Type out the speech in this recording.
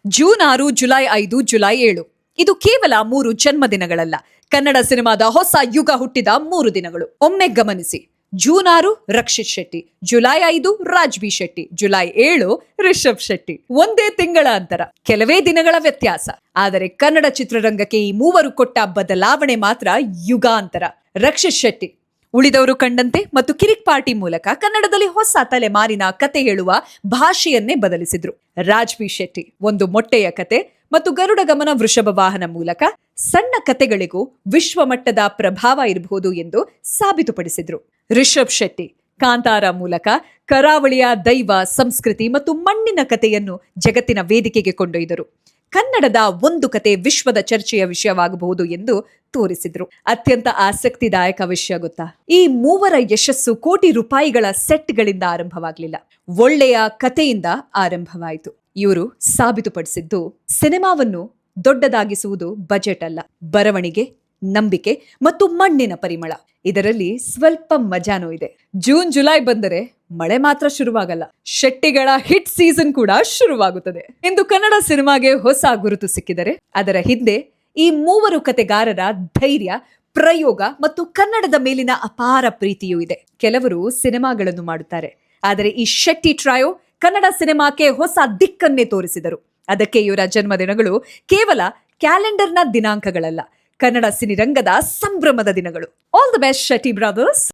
June 6, July 5, July 7 ಇದು ಕೇವಲ 3 ಜನ್ಮದಿನಗಳಲ್ಲ. ಕನ್ನಡ ಸಿನಿಮಾದ ಹೊಸ ಯುಗ ಹುಟ್ಟಿದ 3 ದಿನಗಳು. ಒಮ್ಮೆ ಗಮನಿಸಿ. June 6 Rakshit Shetty, July 5 Raj B Shetty, July 7 Rishab Shetty. ಒಂದೇ ತಿಂಗಳ ಅಂತರ, ಕೆಲವೇ ದಿನಗಳ ವ್ಯತ್ಯಾಸ. ಆದರೆ ಕನ್ನಡ ಚಿತ್ರರಂಗಕ್ಕೆ ಈ ಮೂವರು ಕೊಟ್ಟ ಬದಲಾವಣೆ ಮಾತ್ರ ಯುಗಾಂತರ. ರಕ್ಷಿತ್ ಶೆಟ್ಟಿ ಉಳಿದವರು ಕಂಡಂತೆ ಮತ್ತು ಕಿರಿಕ್ ಪಾರ್ಟಿ ಮೂಲಕ ಕನ್ನಡದಲ್ಲಿ ಹೊಸ ತಲೆಮಾರಿನ ಕತೆ ಹೇಳುವ ಭಾಷೆಯನ್ನೇ ಬದಲಿಸಿದ್ರು. ರಾಜ್ಬಿ ಶೆಟ್ಟಿ ಒಂದು ಮೊಟ್ಟೆಯ ಕತೆ ಮತ್ತು ಗರುಡ ಗಮನ ವೃಷಭ ವಾಹನ ಮೂಲಕ ಸಣ್ಣ ಕತೆಗಳಿಗೂ ವಿಶ್ವಮಟ್ಟದ ಪ್ರಭಾವ ಇರಬಹುದು ಎಂದು ಸಾಬೀತುಪಡಿಸಿದ್ರು. ರಿಷಬ್ ಶೆಟ್ಟಿ ಕಾಂತಾರ ಮೂಲಕ ಕರಾವಳಿಯ ದೈವ, ಸಂಸ್ಕೃತಿ ಮತ್ತು ಮಣ್ಣಿನ ಕಥೆಯನ್ನು ಜಗತ್ತಿನ ವೇದಿಕೆಗೆ ಕೊಂಡೊಯ್ದರು. ಕನ್ನಡದ ಒಂದು ಕತೆ ವಿಶ್ವದ ಚರ್ಚೆಯ ವಿಷಯವಾಗಬಹುದು ಎಂದು ತೋರಿಸಿದ್ರು. ಅತ್ಯಂತ ಆಸಕ್ತಿದಾಯಕ ವಿಷಯ ಗೊತ್ತಾ? ಈ ಮೂವರ ಯಶಸ್ಸು ಕೋಟಿ ರೂಪಾಯಿಗಳ ಸೆಟ್ಗಳಿಂದ ಆರಂಭವಾಗಲಿಲ್ಲ, ಒಳ್ಳೆಯ ಕಥೆಯಿಂದ ಆರಂಭವಾಯಿತು. ಇವರು ಸಾಬೀತುಪಡಿಸಿದ್ದು ಸಿನಿಮಾವನ್ನು ದೊಡ್ಡದಾಗಿಸುವುದು ಬಜೆಟ್ ಅಲ್ಲ, ಬರವಣಿಗೆ, ನಂಬಿಕೆ ಮತ್ತು ಮಣ್ಣಿನ ಪರಿಮಳ. ಇದರಲ್ಲಿ ಸ್ವಲ್ಪ ಮಜಾನೂ ಇದೆ. ಜೂನ್ ಜುಲೈ ಬಂದರೆ ಮಳೆ ಮಾತ್ರ ಶುರುವಾಗಲ್ಲ, ಶೆಟ್ಟಿಗಳ ಹಿಟ್ ಸೀಸನ್ ಕೂಡ ಶುರುವಾಗುತ್ತದೆ. ಇಂದು ಕನ್ನಡ ಸಿನಿಮಾಗೆ ಹೊಸ ಗುರುತು ಸಿಕ್ಕಿದರೆ ಅದರ ಹಿಂದೆ ಈ ಮೂವರು ಕತೆಗಾರರ ಧೈರ್ಯ, ಪ್ರಯೋಗ ಮತ್ತು ಕನ್ನಡದ ಮೇಲಿನ ಅಪಾರ ಪ್ರೀತಿಯೂ ಇದೆ. ಕೆಲವರು ಸಿನಿಮಾಗಳನ್ನು ಮಾಡುತ್ತಾರೆ, ಆದರೆ ಈ ಶೆಟ್ಟಿ ಟ್ರಯೋ ಕನ್ನಡ ಸಿನಿಮಾಕ್ಕೆ ಹೊಸ ದಿಕ್ಕನ್ನೇ ತೋರಿಸಿದರು. ಅದಕ್ಕೆ ಇವರ ಜನ್ಮದಿನಗಳು ಕೇವಲ ಕ್ಯಾಲೆಂಡರ್ನ ದಿನಾಂಕಗಳಲ್ಲ, ಕನ್ನಡ ಸಿನಿರಂಗದ ಸಂಭ್ರಮದ ದಿನಗಳು. All the best Shetty brothers.